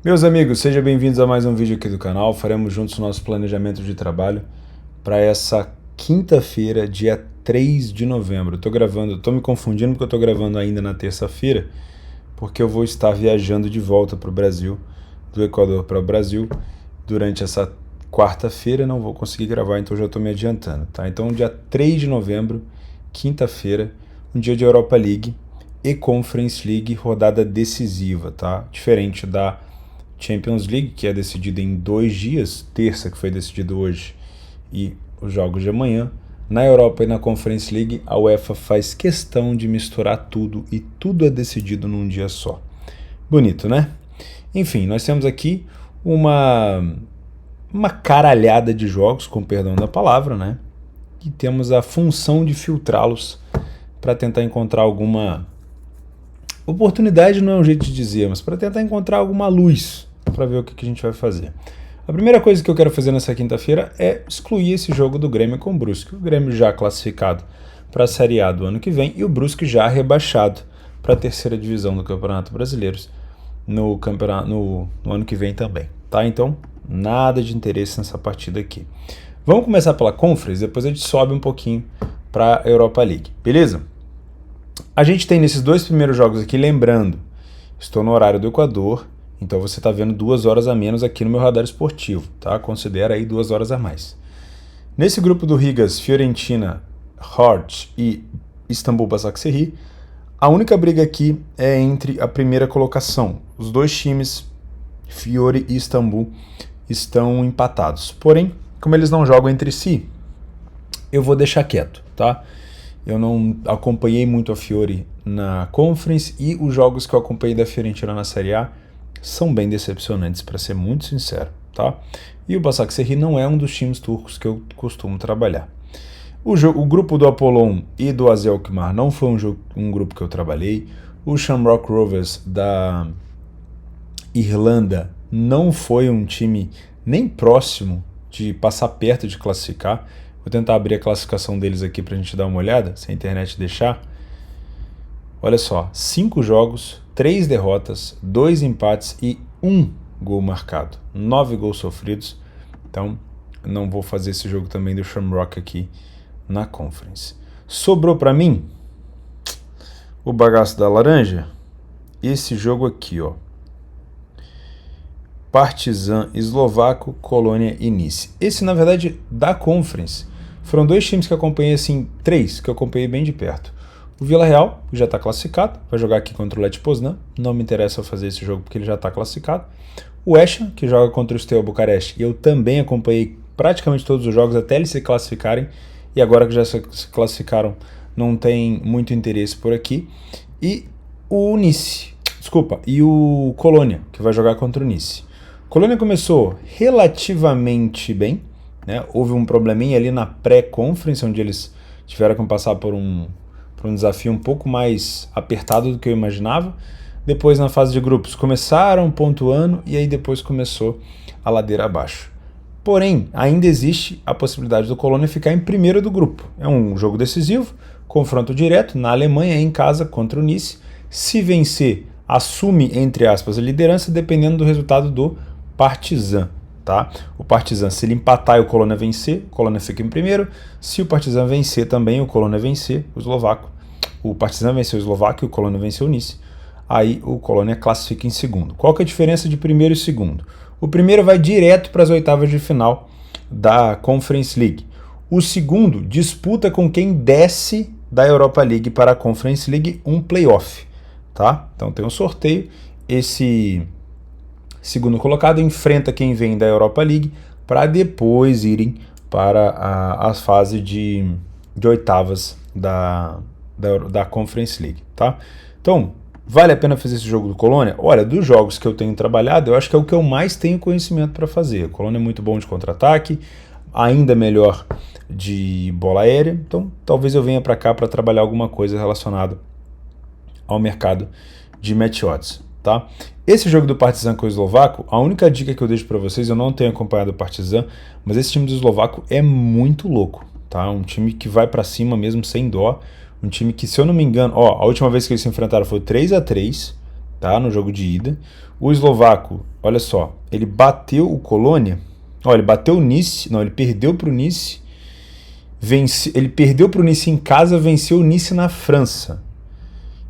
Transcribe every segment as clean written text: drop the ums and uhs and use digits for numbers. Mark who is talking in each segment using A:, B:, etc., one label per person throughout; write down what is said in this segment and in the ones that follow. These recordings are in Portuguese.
A: Meus amigos, sejam bem-vindos a mais um vídeo aqui do canal. Faremos juntos o nosso planejamento de trabalho para essa quinta-feira, dia 3 de novembro. Estou me confundindo porque eu estou gravando ainda na terça-feira, porque eu vou estar viajando de volta para o Brasil, do Equador para o Brasil, durante essa quarta-feira. Não vou conseguir gravar, então já estou me adiantando, tá? Então, dia 3 de novembro, quinta-feira, um dia de Europa League e Conference League, rodada decisiva, tá? Diferente da Champions League, que é decidida em 2 dias, terça que foi decidido hoje e os jogos de amanhã. Na Europa e na Conference League, a UEFA faz questão de misturar tudo e tudo é decidido num dia só. Bonito, né? Enfim, nós temos aqui uma caralhada de jogos, com perdão da palavra, né? E temos a função de filtrá-los para tentar encontrar alguma oportunidade, não é um jeito de dizer, mas para tentar encontrar alguma luz para ver o que a gente vai fazer. A primeira coisa que eu quero fazer nessa quinta-feira é excluir esse jogo do Grêmio com o Brusque. O Grêmio já classificado para a Série A do ano que vem e o Brusque já rebaixado para a terceira divisão do Campeonato Brasileiro no ano que vem também. Tá? Então, nada de interesse nessa partida aqui. Vamos começar pela Conference, depois a gente sobe um pouquinho para a Europa League, beleza? A gente tem nesses dois primeiros jogos aqui, lembrando, estou no horário do Equador, então você está vendo 2 horas a menos aqui no meu radar esportivo, tá? Considera aí 2 horas a mais. Nesse grupo do Rigas, Fiorentina, Heart e Istambul Basaksehir, a única briga aqui é entre a primeira colocação. Os dois times, Fiore e Istambul, estão empatados. Porém, como eles não jogam entre si, eu vou deixar quieto, tá? Eu não acompanhei muito a Fiore na Conference e os jogos que eu acompanhei da Fiorentina na Série A são bem decepcionantes, para ser muito sincero, tá? E o Basaksehir não é um dos times turcos que eu costumo trabalhar. O grupo do Apollon e do AZ Alkmaar não foi um grupo que eu trabalhei. O Shamrock Rovers da Irlanda não foi um time nem próximo de passar perto de classificar. Vou tentar abrir a classificação deles aqui para a gente dar uma olhada, se a internet deixar. Olha só, 5 jogos, 3 derrotas, 2 empates e 1 gol marcado. 9 gols sofridos. Então, não vou fazer esse jogo também do Shamrock aqui na Conference. Sobrou para mim o bagaço da laranja. Esse jogo aqui, ó. Partizan Eslovaco, Colônia e Nice. Esse, na verdade, da Conference. Foram 2 times que eu acompanhei, assim, 3 que eu acompanhei bem de perto. O Villarreal, que já está classificado, vai jogar aqui contra o Lech Poznan. Não me interessa eu fazer esse jogo porque ele já está classificado. O Escha, que joga contra o Steaua Bucareste, e eu também acompanhei praticamente todos os jogos até eles se classificarem. E agora que já se classificaram, não tem muito interesse por aqui. E o Nice, e o Colônia, que vai jogar contra o Nice. Colônia começou relativamente bem, né? Houve um probleminha ali na pré-conference, onde eles tiveram que passar por um desafio um pouco mais apertado do que eu imaginava. Depois, na fase de grupos, começaram pontuando e aí depois começou a ladeira abaixo. Porém, ainda existe a possibilidade do Colônia ficar em primeiro do grupo. É um jogo decisivo, confronto direto na Alemanha, em casa, contra o Nice. Se vencer, assume, entre aspas, a liderança, dependendo do resultado do Partizan, tá? O Partizan, se ele empatar e o Colônia vencer, o Colônia fica em primeiro. Se o Partizan vencer também, o Colônia vencer, o eslovaco. O Partizan venceu o eslovaco e o Colônia venceu o Nice. Aí o Colônia classifica em segundo. Qual que é a diferença de primeiro e segundo? O primeiro vai direto para as oitavas de final da Conference League. O segundo disputa com quem desce da Europa League para a Conference League um playoff, tá? Então tem um sorteio. Esse segundo colocado enfrenta quem vem da Europa League para depois irem para a fase de oitavas da Conference League, tá? Então, vale a pena fazer esse jogo do Colônia? Olha, dos jogos que eu tenho trabalhado, eu acho que é o que eu mais tenho conhecimento para fazer. O Colônia é muito bom de contra-ataque, ainda melhor de bola aérea, então talvez eu venha para cá para trabalhar alguma coisa relacionada ao mercado de match odds, tá? Esse jogo do Partizan com o eslovaco, a única dica que eu deixo para vocês, eu não tenho acompanhado o Partizan, mas esse time do eslovaco é muito louco, tá? Um time que vai para cima mesmo sem dó, um time que, se eu não me engano, a última vez que eles se enfrentaram foi 3-3, tá? No jogo de ida. O eslovaco, olha só, ele bateu o Colônia, ele bateu o Nice, não, ele perdeu para o Nice, ele perdeu para o Nice em casa, venceu o Nice na França.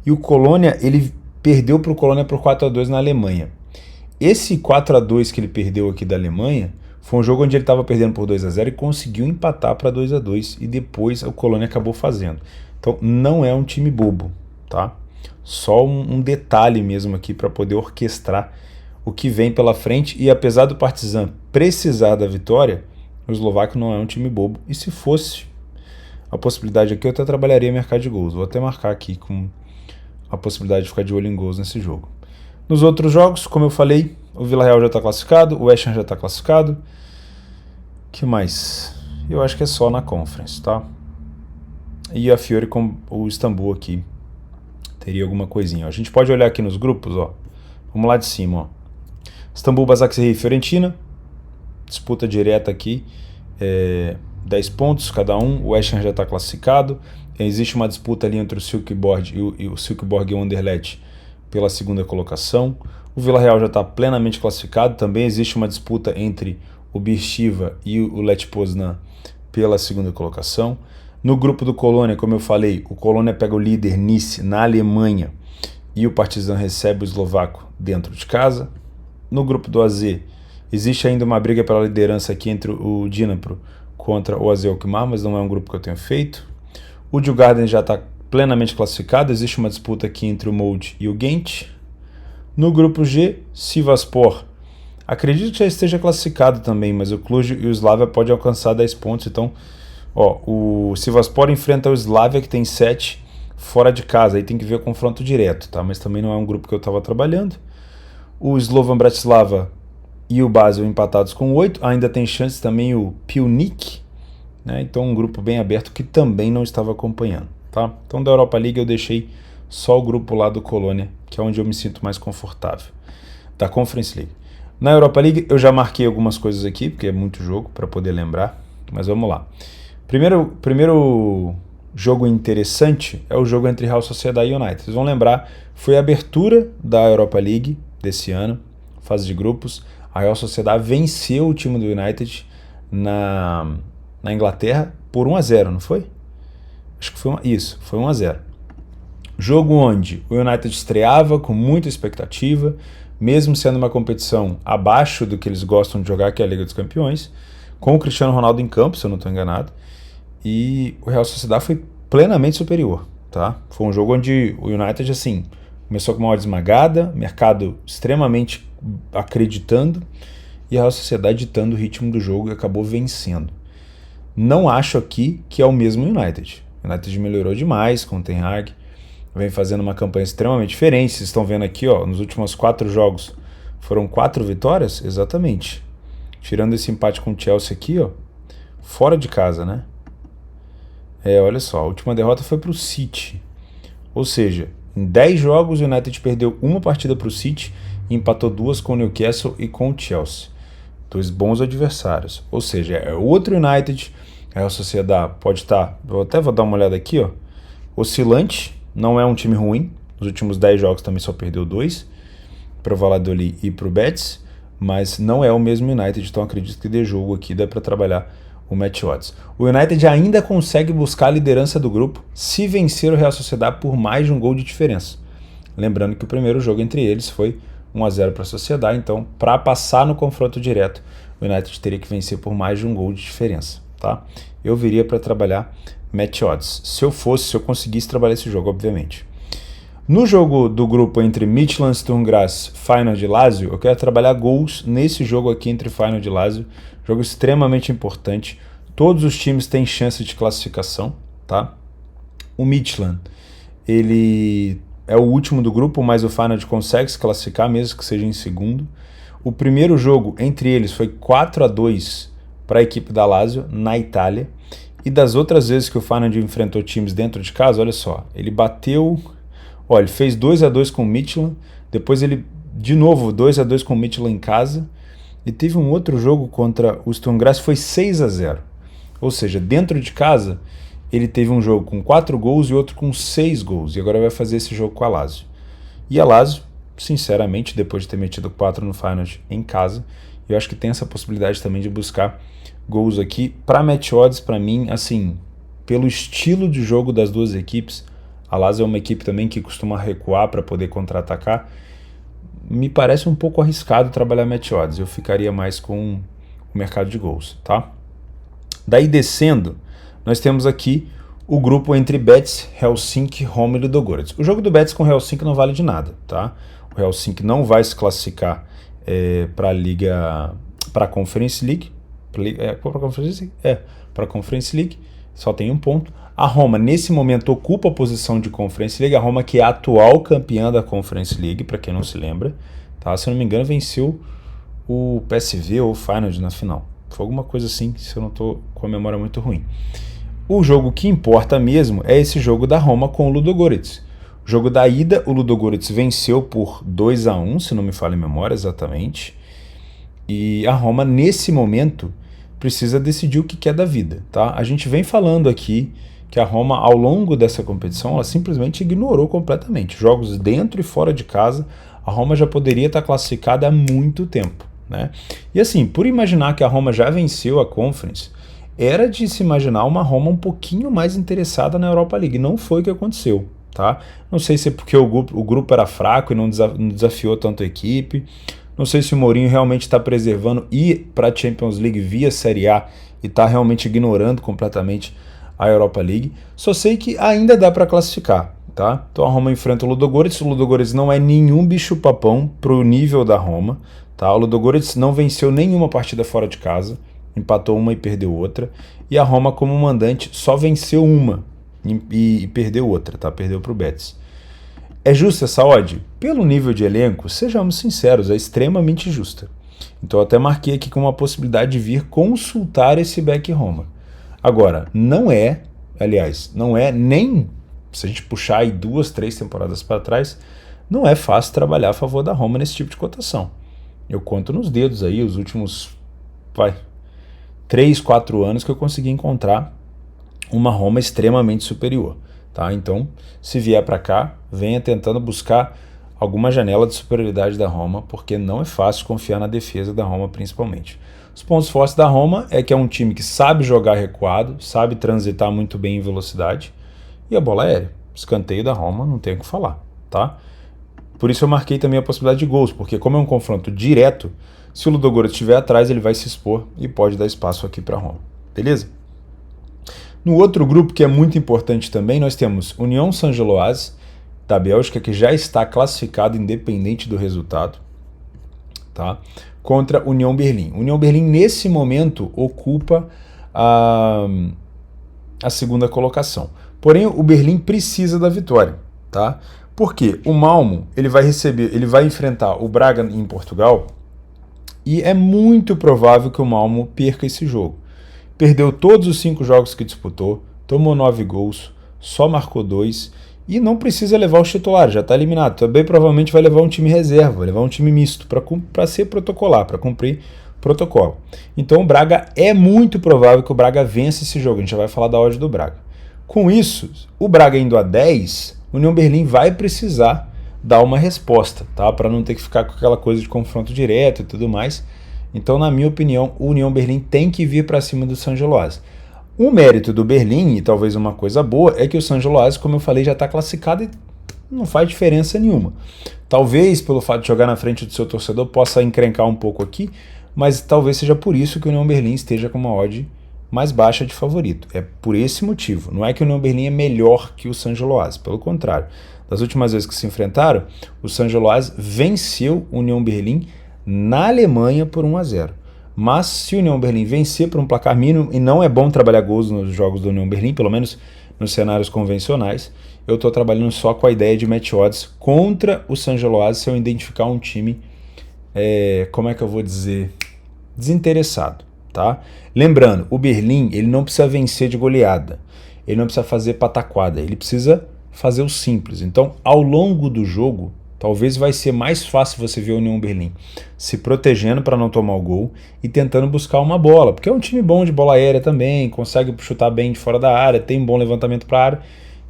A: E o Colônia, ele perdeu para o Colônia por 4-2 na Alemanha. Esse 4-2 que ele perdeu aqui da Alemanha foi um jogo onde ele estava perdendo por 2-0 e conseguiu empatar para 2-2 e depois o Colônia acabou fazendo. Então não é um time bobo, tá? Só um detalhe mesmo aqui para poder orquestrar o que vem pela frente. E apesar do Partizan precisar da vitória, o eslovaco não é um time bobo. E se fosse a possibilidade aqui, eu até trabalharia mercado de gols. Vou até marcar aqui com a possibilidade de ficar de olho em gols nesse jogo. Nos outros jogos, como eu falei, o Villarreal já está classificado, o West Ham já está classificado. O que mais? Eu acho que é só na Conference, tá? E a Fiore com o Istambul aqui teria alguma coisinha. A gente pode olhar aqui nos grupos, ó. Vamos lá de cima, ó. Istambul, Basaksehir e Fiorentina. Disputa direta aqui. 10 pontos cada um. O West Ham já está classificado. Existe uma disputa ali entre o Silkeborg e o Silkeborg e o Anderlecht pela segunda colocação. O Villarreal já está plenamente classificado. Também existe uma disputa entre o Beersheva e o Lech Poznan pela segunda colocação. No grupo do Colônia, como eu falei, o Colônia pega o líder Nice na Alemanha e o Partizan recebe o eslovaco dentro de casa. No grupo do AZ, existe ainda uma briga pela liderança aqui entre o Dnipro contra o AZ Alkmaar, mas não é um grupo que eu tenho feito. O Djurgården já está plenamente classificado, existe uma disputa aqui entre o Molde e o Ghent. No grupo G, Sivasspor, acredito que já esteja classificado também, mas o Cluj e o Slavia podem alcançar 10 pontos, então o Sivasspor enfrenta o Slavia, que tem 7 fora de casa, aí tem que ver o confronto direto, tá? Mas também não é um grupo que eu estava trabalhando. O Slovan Bratislava e o Basel empatados com 8, ainda tem chance também o Pionic, né? Então um grupo bem aberto que também não estava acompanhando, tá? Então da Europa League eu deixei só o grupo lá do Colônia, que é onde eu me sinto mais confortável, da Conference League. Na Europa League eu já marquei algumas coisas aqui, porque é muito jogo para poder lembrar, mas vamos lá. Primeiro jogo interessante é o jogo entre Real Sociedad e United. Vocês vão lembrar, foi a abertura da Europa League desse ano, fase de grupos. A Real Sociedad venceu o time do United na Inglaterra por 1-0, não foi? Acho que foi isso, foi 1-0. Jogo onde o United estreava com muita expectativa, mesmo sendo uma competição abaixo do que eles gostam de jogar, que é a Liga dos Campeões, com o Cristiano Ronaldo em campo, se eu não estou enganado, e o Real Sociedad foi plenamente superior, tá? Foi um jogo onde o United, assim, começou com uma hora esmagada, mercado extremamente acreditando, e a Real Sociedad ditando o ritmo do jogo e acabou vencendo. Não acho aqui que é o mesmo United. O United melhorou demais com o Ten Hag, vem fazendo uma campanha extremamente diferente. Vocês estão vendo aqui, ó, nos últimos 4 jogos foram 4 vitórias? Exatamente. Tirando esse empate com o Chelsea aqui, ó, fora de casa, né? Olha só, a última derrota foi para o City. Ou seja, em 10 jogos o United perdeu uma partida para o City e empatou 2 com o Newcastle e com o Chelsea. 2 bons adversários. Ou seja, é outro United. A Real Sociedad pode estar, vou dar uma olhada aqui, ó, oscilante, não é um time ruim. Nos últimos 10 jogos também só perdeu 2, para o Valladolid e para o Betis, mas não é o mesmo United, então acredito que de jogo aqui dá para trabalhar o match odds. O United ainda consegue buscar a liderança do grupo se vencer o Real Sociedad por mais de um gol de diferença. Lembrando que o primeiro jogo entre eles foi 1-0 para a Sociedad, então para passar no confronto direto, o United teria que vencer por mais de um gol de diferença, tá? Eu viria para trabalhar match odds, se eu conseguisse trabalhar esse jogo, obviamente. No jogo do grupo entre Midtjylland, Sturm Graz, Feyenoord e Lazio, eu quero trabalhar gols nesse jogo aqui entre Feyenoord e Lazio, jogo extremamente importante. Todos os times têm chance de classificação, tá? O Midtjylland, ele é o último do grupo, mas o Feyenoord consegue se classificar, mesmo que seja em segundo. O primeiro jogo entre eles foi 4-2 para a equipe da Lazio, na Itália. E das outras vezes que o Feyenoord enfrentou times dentro de casa, olha só, ele bateu... Olha, ele fez 2-2 com o Midtjylland, depois ele, de novo, 2-2 com o Midtjylland em casa, e teve um outro jogo contra o Sturm Graz, foi 6-0. Ou seja, dentro de casa, ele teve um jogo com 4 gols e outro com 6 gols, e agora vai fazer esse jogo com a Lazio. E a Lazio sinceramente, depois de ter metido 4 no Feyenoord em casa. Eu acho que tem essa possibilidade também de buscar gols aqui. Para match odds, para mim, assim, pelo estilo de jogo das duas equipes, a Lazio é uma equipe também que costuma recuar para poder contra-atacar, me parece um pouco arriscado trabalhar match odds. Eu ficaria mais com o mercado de gols, tá? Daí descendo, nós temos aqui o grupo entre Betis, Helsinki, Roma e Ludogorets. O jogo do Betis com o Helsinki não vale de nada, tá? O Helsinki não vai se classificar para a Liga, para a Conference League, para a Conference League, só tem um ponto. A Roma, nesse momento, ocupa a posição de Conference League. A Roma, que é a atual campeã da Conference League, para quem não se lembra, tá? Se eu não me engano, venceu o PSV ou o Feyenoord na final. Foi alguma coisa assim, se eu não estou com a memória muito ruim. O jogo que importa mesmo é esse jogo da Roma com o Ludogorets. O jogo da ida, o Ludogorets venceu por 2-1, se não me falha a memória exatamente. E a Roma, nesse momento, precisa decidir o que quer da vida, tá? A gente vem falando aqui que a Roma, ao longo dessa competição, ela simplesmente ignorou completamente. Jogos dentro e fora de casa, a Roma já poderia estar classificada há muito tempo, né? E assim, por imaginar que a Roma já venceu a Conference, era de se imaginar uma Roma um pouquinho mais interessada na Europa League. Não foi o que aconteceu, tá? Não sei se é porque o grupo era fraco e não desafiou tanto a equipe. Não sei se o Mourinho realmente está preservando ir para a Champions League via Série A e está realmente ignorando completamente a Europa League. Só sei que ainda dá para classificar, tá? Então a Roma enfrenta o Ludogorets. O Ludogorets não é nenhum bicho-papão pro nível da Roma, tá? O Ludogorets não venceu nenhuma partida fora de casa, empatou uma e perdeu outra. E a Roma, como mandante, só venceu uma e perdeu outra, tá? Perdeu pro Betis. É justa essa odd? Pelo nível de elenco, sejamos sinceros, é extremamente justa. Então eu até marquei aqui com uma possibilidade de vir consultar esse back Roma. Agora, não é nem, se a gente puxar aí 2, 3 temporadas para trás, não é fácil trabalhar a favor da Roma nesse tipo de cotação. Eu conto nos dedos aí os últimos 3, 4 anos que eu consegui encontrar uma Roma extremamente superior. Tá? Então, se vier para cá, venha tentando buscar alguma janela de superioridade da Roma, porque não é fácil confiar na defesa da Roma, principalmente. Os pontos fortes da Roma é que é um time que sabe jogar recuado, sabe transitar muito bem em velocidade, e a bola aérea. Escanteio da Roma, não tem o que falar. Tá? Por isso eu marquei também a possibilidade de gols, porque como é um confronto direto, se o Ludogorets estiver atrás, ele vai se expor e pode dar espaço aqui para a Roma. Beleza? No outro grupo, que é muito importante também, nós temos União Saint-Gilloise, da Bélgica, que já está classificado independente do resultado, tá? Contra União Berlim. União Berlim, nesse momento, ocupa a segunda colocação. Porém, o Berlim precisa da vitória, tá? Porque o Malmo, ele vai enfrentar o Braga em Portugal, e é muito provável que o Malmo perca esse jogo. Perdeu todos os 5 jogos que disputou, tomou 9 gols, só marcou 2 e não precisa levar os titulares, já está eliminado. Também provavelmente vai levar um time reserva, vai levar um time misto para ser protocolar, para cumprir protocolo. Então o Braga, é muito provável que o Braga vença esse jogo, a gente já vai falar da odd do Braga. Com isso, o Braga indo a 10, o União Berlim vai precisar dar uma resposta, tá? Para não ter que ficar com aquela coisa de confronto direto e tudo mais. Então, na minha opinião, o União Berlim tem que vir para cima do Saint-Gilloise. O mérito do Berlim, e talvez uma coisa boa, é que o Saint-Gilloise, como eu falei, já está classificado e não faz diferença nenhuma. Talvez, pelo fato de jogar na frente do seu torcedor, possa encrencar um pouco aqui, mas talvez seja por isso que o União Berlim esteja com uma odd mais baixa de favorito. É por esse motivo. Não é que o União Berlim é melhor que o Saint-Gilloise, pelo contrário. Das últimas vezes que se enfrentaram, o Saint-Gilloise venceu o União Berlim na Alemanha por 1-0. Mas se o União Berlim vencer por um placar mínimo, e não é bom trabalhar gols nos jogos do União Berlim, pelo menos nos cenários convencionais, eu estou trabalhando só com a ideia de match odds contra o Saint-Gilloise se eu identificar um time, como é que eu vou dizer, desinteressado, tá? Lembrando, o Berlim, ele não precisa vencer de goleada, ele não precisa fazer pataquada, ele precisa fazer o simples. Então, ao longo do jogo, talvez vai ser mais fácil você ver o União Berlim se protegendo para não tomar o gol e tentando buscar uma bola, porque é um time bom de bola aérea também, consegue chutar bem de fora da área, tem um bom levantamento para a área,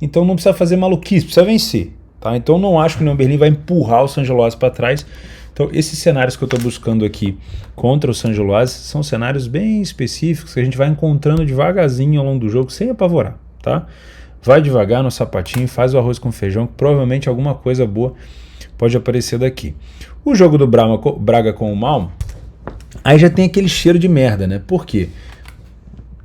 A: então não precisa fazer maluquice, precisa vencer, tá? Então não acho que o União Berlim vai empurrar o San Geloase para trás. Então esses cenários que eu estou buscando aqui contra o San Geloase são cenários bem específicos que a gente vai encontrando devagarzinho ao longo do jogo, sem apavorar, tá? Vai devagar no sapatinho, faz o arroz com feijão, que provavelmente alguma coisa boa pode aparecer daqui. O jogo do Braga com o Malmo, aí já tem aquele cheiro de merda, né? Por quê?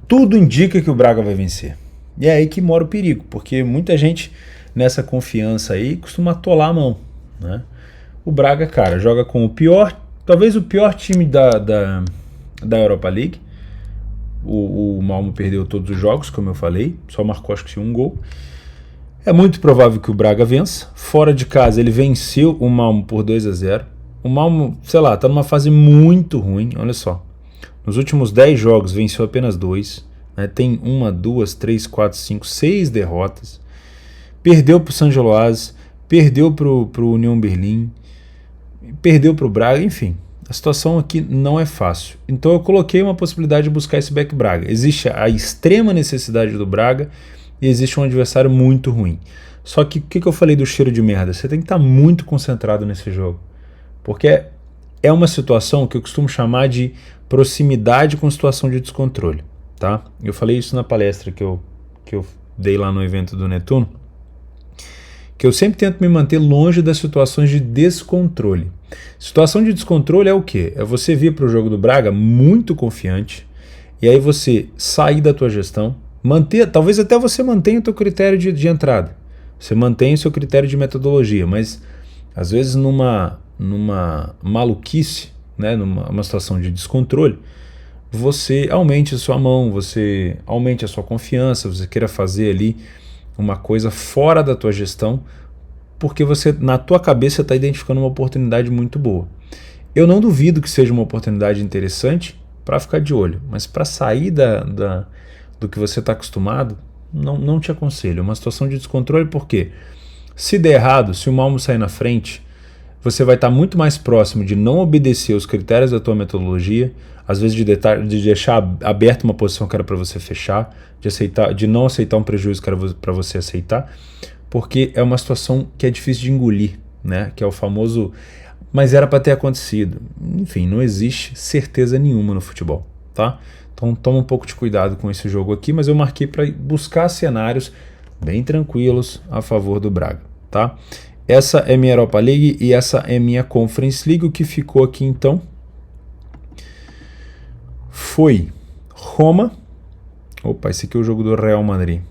A: Tudo indica que o Braga vai vencer. E é aí que mora o perigo, porque muita gente nessa confiança aí costuma atolar a mão, né? O Braga, cara, joga com o pior, talvez o pior time da Europa League. O Malmo perdeu todos os jogos, como eu falei, só marcou acho que um gol. É muito provável que o Braga vença. Fora de casa ele venceu o Malmo por 2-0. O Malmo, sei lá, tá numa fase muito ruim, olha só. Nos últimos 10 jogos venceu apenas 2, né? Tem 1, 2, 3, 4, 5, 6 derrotas. Perdeu pro San Geloase, perdeu pro União Berlim, perdeu pro Braga, enfim. A situação aqui não é fácil. Então eu coloquei uma possibilidade de buscar esse back Braga. Existe a extrema necessidade do Braga e existe um adversário muito ruim. Só que o que eu falei do cheiro de merda? Você tem que estar muito concentrado nesse jogo. Porque é uma situação que eu costumo chamar de proximidade com situação de descontrole. Tá? Eu falei isso na palestra que eu dei lá no evento do Netuno. Que eu sempre tento me manter longe das situações de descontrole. Situação de descontrole é o quê? É você vir para o jogo do Braga muito confiante, e aí você sair da tua gestão, talvez até você mantenha o teu critério de entrada, você mantém o seu critério de metodologia, mas às vezes numa maluquice, né, numa situação de descontrole, você aumente a sua mão, você aumente a sua confiança, você queira fazer ali uma coisa fora da tua gestão, porque você, na tua cabeça, está identificando uma oportunidade muito boa. Eu não duvido que seja uma oportunidade interessante para ficar de olho, mas para sair do que você está acostumado, não te aconselho. É uma situação de descontrole, porque se der errado, se o Malmo sair na frente, você vai estar muito mais próximo de não obedecer os critérios da tua metodologia, às vezes de deixar aberta uma posição que era para você fechar, de não aceitar um prejuízo que era para você aceitar, porque é uma situação que é difícil de engolir, né? Que é o famoso, mas era para ter acontecido. Enfim, não existe certeza nenhuma no futebol, tá? Então toma um pouco de cuidado com esse jogo aqui, mas eu marquei para buscar cenários bem tranquilos a favor do Braga, tá? Essa é minha Europa League e essa é minha Conference League. O que ficou aqui então foi Roma. Opa, esse aqui é o jogo do Real Madrid.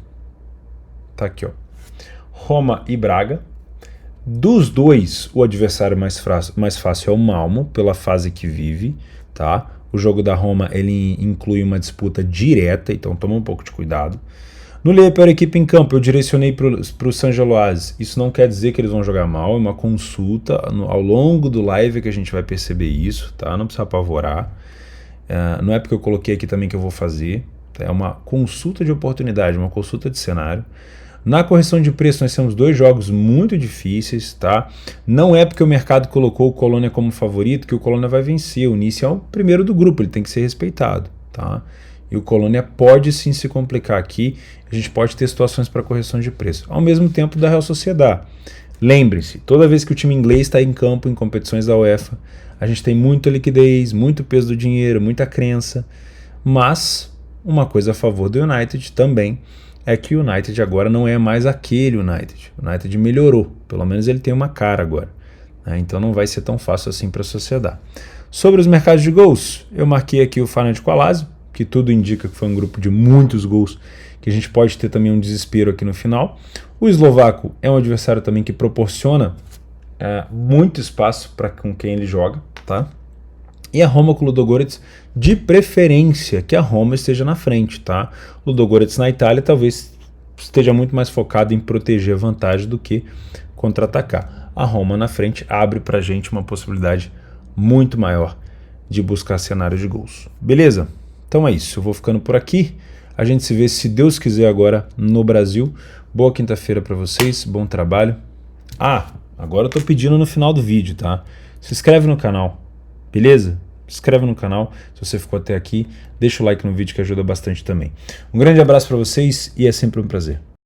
A: Tá aqui, ó. Roma e Braga. Dos dois, o adversário mais fácil é o Malmo, pela fase que vive, tá? O jogo da Roma, ele inclui uma disputa direta, então toma um pouco de cuidado. No Liga para a equipe em campo, eu direcionei para o San Geloase. Isso não quer dizer que eles vão jogar mal, é uma consulta. Ao longo do live que a gente vai perceber isso, tá? Não precisa apavorar. Não é porque eu coloquei aqui também que eu vou fazer. Tá? É uma consulta de oportunidade, uma consulta de cenário. Na correção de preço, nós temos 2 jogos muito difíceis, tá? Não é porque o mercado colocou o Colônia como favorito que o Colônia vai vencer. O Nice é o primeiro do grupo, ele tem que ser respeitado, tá? E o Colônia pode sim se complicar aqui, a gente pode ter situações para correção de preço. Ao mesmo tempo da Real Sociedad. Lembre-se, toda vez que o time inglês está em campo em competições da UEFA, a gente tem muita liquidez, muito peso do dinheiro, muita crença, mas uma coisa a favor do United também é que o United agora não é mais aquele United. O United melhorou, pelo menos ele tem uma cara agora, né? Então não vai ser tão fácil assim para a Sociedad. Sobre os mercados de gols, eu marquei aqui o Feyenoord com a Lazio, que tudo indica que foi um grupo de muitos gols, que a gente pode ter também um desespero aqui no final. O eslovaco é um adversário também que proporciona muito espaço para com quem ele joga, tá? E a Roma com o Ludogorets, de preferência que a Roma esteja na frente, tá? O Ludogorets na Itália talvez esteja muito mais focado em proteger a vantagem do que contra-atacar. A Roma na frente abre pra gente uma possibilidade muito maior de buscar cenários de gols. Beleza? Então é isso, eu vou ficando por aqui. A gente se vê, se Deus quiser, agora no Brasil. Boa quinta-feira para vocês, bom trabalho. Agora eu tô pedindo no final do vídeo, tá? Se inscreve no canal, beleza? Se inscreve no canal, se você ficou até aqui, deixa o like no vídeo que ajuda bastante também. Um grande abraço para vocês e é sempre um prazer.